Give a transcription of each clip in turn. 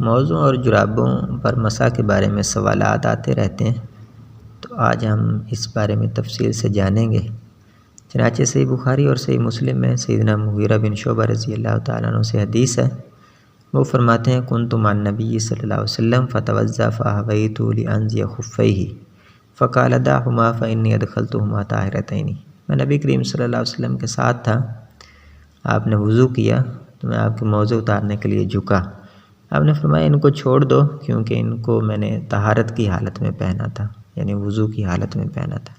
موزوں اور جرابوں پر مسح کے بارے میں سوالات آتے رہتے ہیں، تو آج ہم اس بارے میں تفصیل سے جانیں گے۔ چنانچہ صحیح بخاری اور صحیح مسلم میں سیدنا مغیرہ بن شعبہ رضی اللہ تعالیٰ عنہ سے حدیث ہے، وہ فرماتے ہیں کنت مع النبی صلی اللہ علیہ وسلم فتوضأ فأهویت لأنزع خفیہ فقال دعہما فإنی ادخلتہما طاہرتین۔ میں نبی کریم صلی اللہ علیہ وسلم کے ساتھ تھا، آپ نے وضو کیا تو میں آپ کے موزے اتارنے کے لیے جھکا، آپ نے فرمایا ان کو چھوڑ دو کیونکہ ان کو میں نے طہارت کی حالت میں پہنا تھا، یعنی وضو کی حالت میں پہنا تھا۔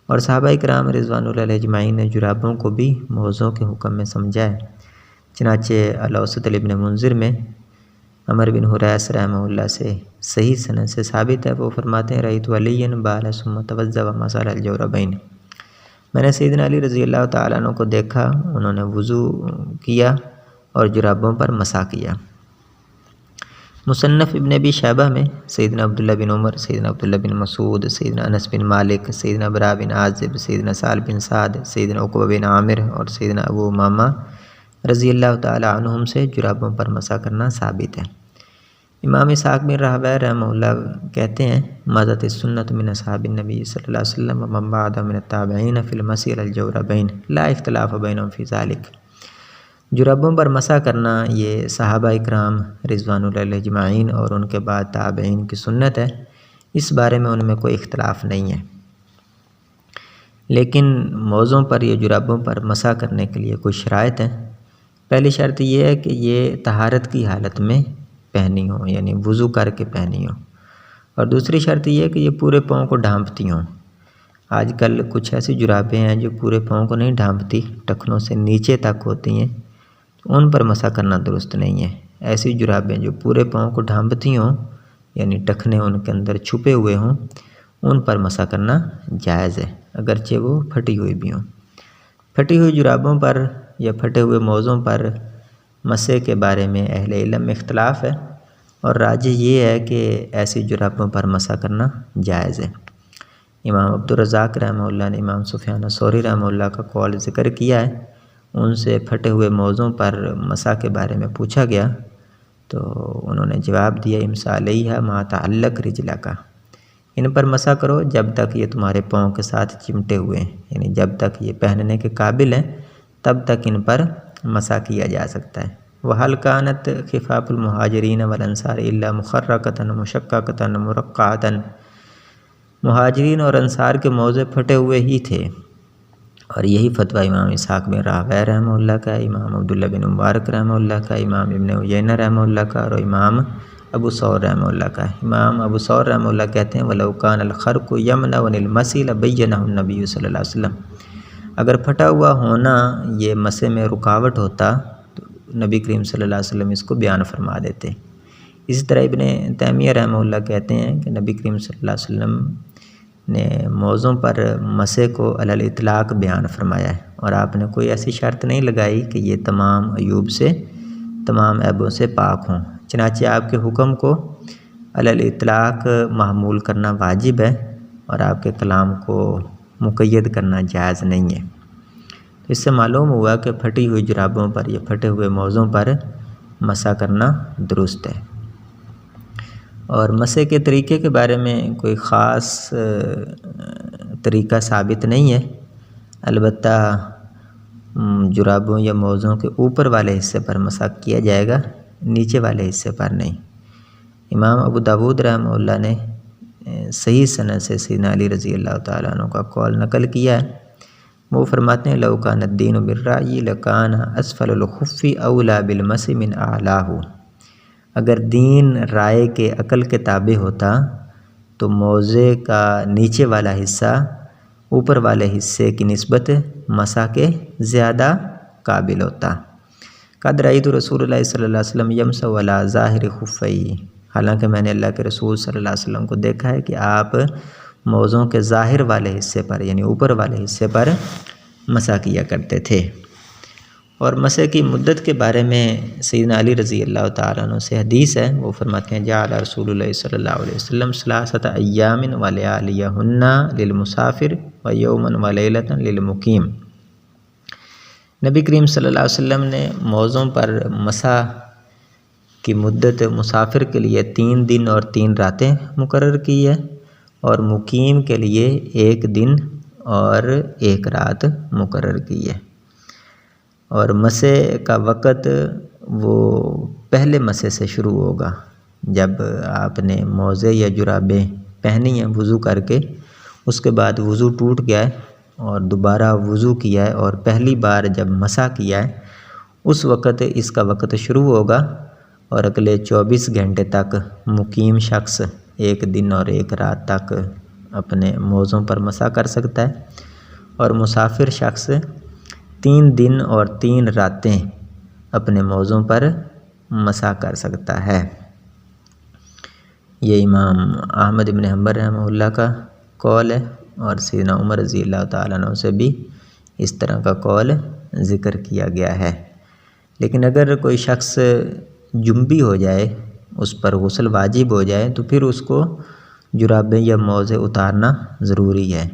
اور صحابہ کرام رضوان اللہ علیہ اجمعین نے جرابوں کو بھی موزوں کے حکم میں سمجھا ہے۔ چنانچہ الاوسط ابن منذر میں عمر بن حریث رحمہ اللہ سے صحیح سند سے ثابت ہے، وہ فرماتے ہیں رأیت علیٰ بال ثم توضأ ومسح الجوربین۔ میں نے سیدنا علی رضی اللہ تعالیٰ عنہ کو دیکھا، انہوں نے وضو کیا اور جرابوں پر مسح کیا۔ مصنف ابن ابی شیبہ میں سیدنا عبداللہ بن عمر، سیدنا عبداللہ بن مسعود، سیدنا انس بن مالک، سیدنا برا بن عازب، سیدنا سہل بن سعد، سیدنا عقبہ بن عامر اور سیدنا ابو امامہ رضی اللہ تعالیٰ عنہم سے جرابوں پر مسح کرنا ثابت ہے۔ امام اسحاق بن راہویہ رحمہ اللہ کہتے ہیں مضت السنۃ من اصحاب النبی صلی اللہ علیہ وسلم ومن بعدهم من التابعین فی المسح علی الجوربین لا اختلاف بینہم فی ذلک۔ جرابوں پر مسح کرنا یہ صحابہ اکرام رضوان اللہ علیہ اجمعین اور ان کے بعد تابعین کی سنت ہے، اس بارے میں ان میں کوئی اختلاف نہیں ہے۔ لیکن موزوں پر یا جرابوں پر مسح کرنے کے لیے کچھ شرائط ہیں۔ پہلی شرط یہ ہے کہ یہ طہارت کی حالت میں پہنی ہوں، یعنی وضو کر کے پہنی ہوں، اور دوسری شرط یہ ہے کہ یہ پورے پاؤں کو ڈھانپتی ہوں۔ آج کل کچھ ایسی جرابیں ہیں جو پورے پاؤں کو نہیں ڈھانپتی، ٹخنوں سے نیچے تک ہوتی ہیں، ان پر مسح کرنا درست نہیں ہے۔ ایسی جرابیں جو پورے پاؤں کو ڈھانپتی ہوں، یعنی ٹخنے ان کے اندر چھپے ہوئے ہوں، ان پر مسح کرنا جائز ہے، اگرچہ وہ پھٹی ہوئی بھی ہوں۔ پھٹی ہوئی جرابوں پر یا پھٹے ہوئے موزوں پر مسح کے بارے میں اہل علم میں اختلاف ہے، اور راجح یہ ہے کہ ایسی جرابوں پر مسح کرنا جائز ہے۔ امام عبدالرزاق رحمہ اللہ نے امام سفیان ثوری رحمہ اللہ کا قول ذکر کیا ہے، ان سے پھٹے ہوئے موزوں پر مسح کے بارے میں پوچھا گیا تو انہوں نے جواب دیا امسح علیہا ما تعلق رجلک، ان پر مسح کرو جب تک یہ تمہارے پاؤں کے ساتھ چمٹے ہوئے ہیں، یعنی جب تک یہ پہننے کے قابل ہیں تب تک ان پر مسح کیا جا سکتا ہے۔ وَهَلْ كَانَتْ خِفَافُ الْمُهَاجِرِينَ وَالْأَنصَارِ إِلَّا مُخَرَّقَةً مُشَقَّقَةً مُرَقَّعَةً۔ مہاجرین اور انصار کے موزے پھٹے ہوئے ہی تھے، اور یہی فتویٰ امام اسحاق بن راہویہ رحمہ اللہ کا، امام عبداللہ بن مبارک رحمہ اللہ کا، امام ابن عیینہ رحمہ اللہ کا، اور امام ابو ثور رحمہ اللہ کا۔ امام ابو ثور رحمہ اللہ کہتے ہیں وَلَوْ كَانَ الْخَرْقُ يَمْنَعُ عَنِ الْمَسْحِ لَبَيَّنَهُ النَّبِيُّ صلی اللہ علیہ وسلم۔ اگر پھٹا ہوا ہونا یہ مسح میں رکاوٹ ہوتا تو نبی کریم صلی اللہ علیہ وسلم اس کو بیان فرما دیتے۔ اسی طرح ابن تیمیہ رحمہ اللہ کہتے ہیں کہ نبی کریم صلی اللہ علیہ وسلم نے موزوں پر مسح کو علی الاطلاق بیان فرمایا ہے، اور آپ نے کوئی ایسی شرط نہیں لگائی کہ یہ تمام عیوب سے، تمام عیبوں سے پاک ہوں۔ چنانچہ آپ کے حکم کو علی الاطلاق محمول کرنا واجب ہے، اور آپ کے کلام کو مقید کرنا جائز نہیں ہے۔ تو اس سے معلوم ہوا کہ پھٹی ہوئی جرابوں پر یا پھٹے ہوئے موزوں پر مسح کرنا درست ہے۔ اور مسح کے طریقے کے بارے میں کوئی خاص طریقہ ثابت نہیں ہے، البتہ جرابوں یا موزوں کے اوپر والے حصے پر مسح کیا جائے گا، نیچے والے حصے پر نہیں۔ امام ابو داود رحمہ اللہ نے صحیح سند سے سیدنا علی رضی اللہ تعالیٰ عنہ کا قول نقل کیا ہے، وہ فرماتے ہیں لو کان الدین بالرأی لکان اسفل الخف اولی بالمسح من اعلاہ۔ اگر دین رائے کے عقل کے تابع ہوتا تو موزے کا نیچے والا حصہ اوپر والے حصے کی نسبت مسح کے زیادہ قابل ہوتا۔ قد رأیت رسول اللہ صلی اللہ علیہ وسلم یمسح علی ظاہر خفیہ، حالانکہ میں نے اللہ کے رسول صلی اللہ علیہ وسلم کو دیکھا ہے کہ آپ موزوں کے ظاہر والے حصے پر یعنی اوپر والے حصے پر مسح کیا کرتے تھے۔ اور مسح کی مدت کے بارے میں سیدنا علی رضی اللہ تعالیٰ عنہ سے حدیث ہے، وہ فرماتے ہیں جعل رسول اللہ صلی اللہ علیہ وسلم ثلاثۃ ایام ولیالیہن للمسافر ویوما ولیلۃ للمقیم۔ نبی کریم صلی اللہ علیہ وسلم نے موزوں پر مسح کی مدت مسافر کے لیے 3 دن اور 3 راتیں مقرر کی ہے اور مقیم کے لیے 1 دن اور 1 رات مقرر کی ہے۔ اور مسح کا وقت وہ پہلے مسح سے شروع ہوگا جب آپ نے موزے یا جرابیں پہنی ہیں وضو کر کے، اس کے بعد وضو ٹوٹ گیا ہے اور دوبارہ وضو کیا ہے اور پہلی بار جب مسح کیا ہے اس وقت اس کا وقت شروع ہوگا اور اگلے 24 گھنٹے تک مقیم شخص 1 دن اور 1 رات تک اپنے موزوں پر مسح کر سکتا ہے اور مسافر شخص 3 دن اور 3 راتیں اپنے موزوں پر مسح کر سکتا ہے۔ یہ امام احمد بن حنبل رحمہ اللہ کا قول ہے اور سیدنا عمر رضی اللہ تعالیٰ عنہ سے بھی اس طرح کا قول ذکر کیا گیا ہے۔ لیکن اگر کوئی شخص جنبی ہو جائے، اس پر غسل واجب ہو جائے، تو پھر اس کو جرابیں یا موزے اتارنا ضروری ہے۔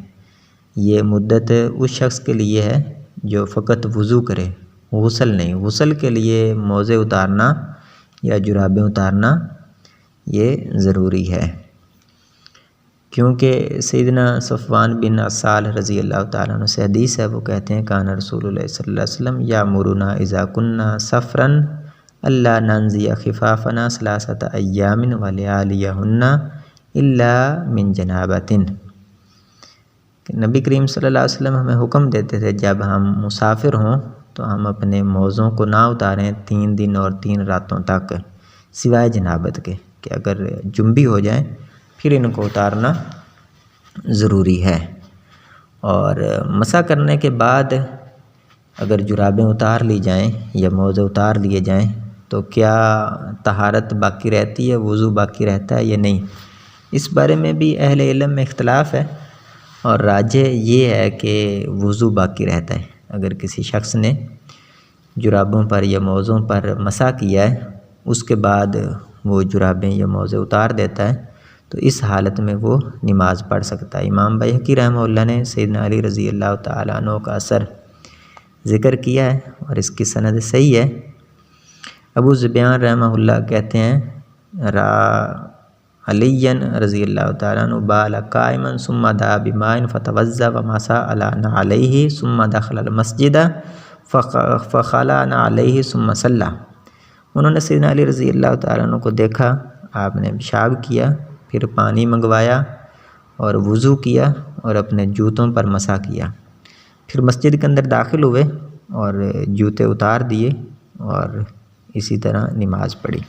یہ مدت اس شخص کے لیے ہے جو فقط وضو کرے، غسل نہیں۔ غسل کے لیے موزے اتارنا یا جرابیں اتارنا یہ ضروری ہے، کیونکہ سیدنا صفوان بن عسال رضی اللہ تعالیٰ عنہ سے حدیث ہے، وہ کہتے ہیں کان رسول اللہ صلی اللہ علیہ وسلم یامرنا اذا کننا سفرا الا ننزی خفافنا 3 ایام ولیالیہن الا من جنابۃ۔ نبی کریم صلی اللہ علیہ وسلم ہمیں حکم دیتے تھے جب ہم مسافر ہوں تو ہم اپنے موزوں کو نہ اتاریں 3 دن اور 3 راتوں تک، سوائے جنابت کے، کہ اگر جنبی ہو جائیں پھر ان کو اتارنا ضروری ہے۔ اور مسح کرنے کے بعد اگر جرابیں اتار لی جائیں یا موزے اتار لیے جائیں تو کیا طہارت باقی رہتی ہے، وضو باقی رہتا ہے یا نہیں، اس بارے میں بھی اہل علم میں اختلاف ہے، اور راجح یہ ہے کہ وضو باقی رہتا ہے۔ اگر کسی شخص نے جرابوں پر یا موزوں پر مسح کیا ہے، اس کے بعد وہ جرابیں یا موزے اتار دیتا ہے تو اس حالت میں وہ نماز پڑھ سکتا ہے۔ امام بیہقی رحمہ اللہ نے سیدنا علی رضی اللہ تعالیٰ عنہ کا اثر ذکر کیا ہے اور اس کی سند صحیح ہے۔ ابو ذبیان رحمہ اللہ کہتے ہیں را علی رضی اللہ تعالیٰ عنہ بال قائما ثم دعا بماء فتوضا ومسح على نعلیہ ثم دخل المسجد فخلع نعلیہ ثم صلی۔ انہوں نے سیدنا علی رضی اللہ تعالیٰ عنہ کو دیکھا، آپ نے پیشاب کیا، پھر پانی منگوایا اور وضو کیا اور اپنے جوتوں پر مسح کیا، پھر مسجد کے اندر داخل ہوئے اور جوتے اتار دیے اور اسی طرح نماز پڑھی۔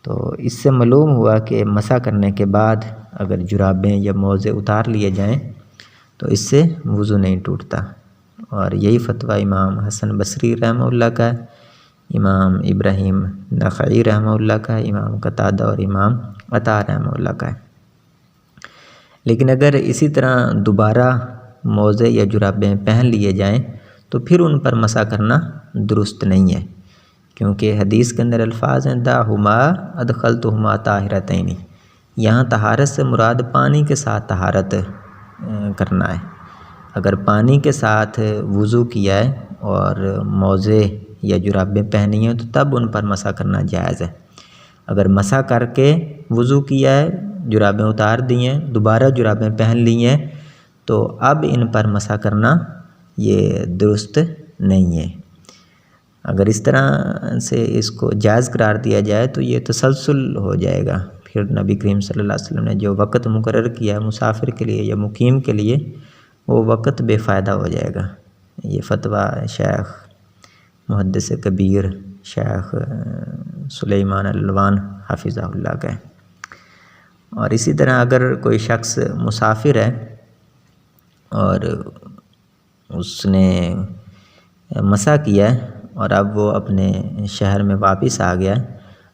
تو اس سے معلوم ہوا کہ مسح کرنے کے بعد اگر جرابیں یا موزے اتار لیے جائیں تو اس سے وضو نہیں ٹوٹتا، اور یہی فتویٰ امام حسن بصری رحمہ اللہ کا ہے، امام ابراہیم نخعی رحمہ اللہ کا ہے، امام قتادہ اور امام عطا رحمہ اللہ کا ہے۔ لیکن اگر اسی طرح دوبارہ موزے یا جرابیں پہن لیے جائیں تو پھر ان پر مسح کرنا درست نہیں ہے، کیونکہ حدیث کے اندر الفاظ ہیں دعہما ادخلتہما طاہرتین، یہاں طہارت سے مراد پانی کے ساتھ طہارت کرنا ہے۔ اگر پانی کے ساتھ وضو کیا ہے اور موزے یا جرابیں پہنی ہیں تو تب ان پر مسح کرنا جائز ہے۔ اگر مسح کر کے وضو کیا ہے، جرابیں اتار دی ہیں، دوبارہ جرابیں پہن لی ہیں تو اب ان پر مسح کرنا یہ درست نہیں ہے۔ اگر اس طرح سے اس کو جائز قرار دیا جائے تو یہ تسلسل ہو جائے گا، پھر نبی کریم صلی اللہ علیہ وسلم نے جو وقت مقرر کیا ہے مسافر کے لیے یا مقیم کے لیے، وہ وقت بے فائدہ ہو جائے گا۔ یہ فتویٰ شیخ محدث کبیر شیخ سلیمان الالوان حفظہ اللہ کا ہے۔ اور اسی طرح اگر کوئی شخص مسافر ہے اور اس نے مسح کیا ہے اور اب وہ اپنے شہر میں واپس آ گیا ہے،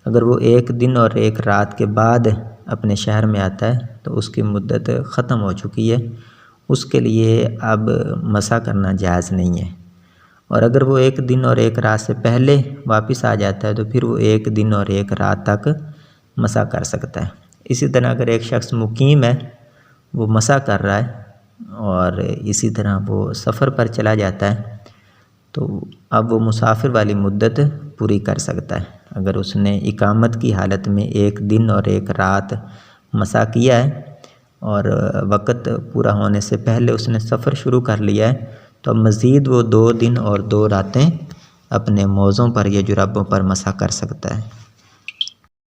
اگر وہ 1 دن اور 1 رات کے بعد اپنے شہر میں آتا ہے تو اس کی مدت ختم ہو چکی ہے، اس کے لیے اب مسح کرنا جائز نہیں ہے۔ اور اگر وہ 1 دن اور 1 رات سے پہلے واپس آ جاتا ہے تو پھر وہ 1 دن اور 1 رات تک مسح کر سکتا ہے۔ اسی طرح اگر ایک شخص مقیم ہے، وہ مسح کر رہا ہے اور اسی طرح وہ سفر پر چلا جاتا ہے تو اب وہ مسافر والی مدت پوری کر سکتا ہے۔ اگر اس نے اقامت کی حالت میں 1 دن اور 1 رات مسا کیا ہے اور وقت پورا ہونے سے پہلے اس نے سفر شروع کر لیا ہے تو اب مزید وہ 2 دن اور 2 راتیں اپنے موزوں پر یا جرابوں پر مسا کر سکتا ہے۔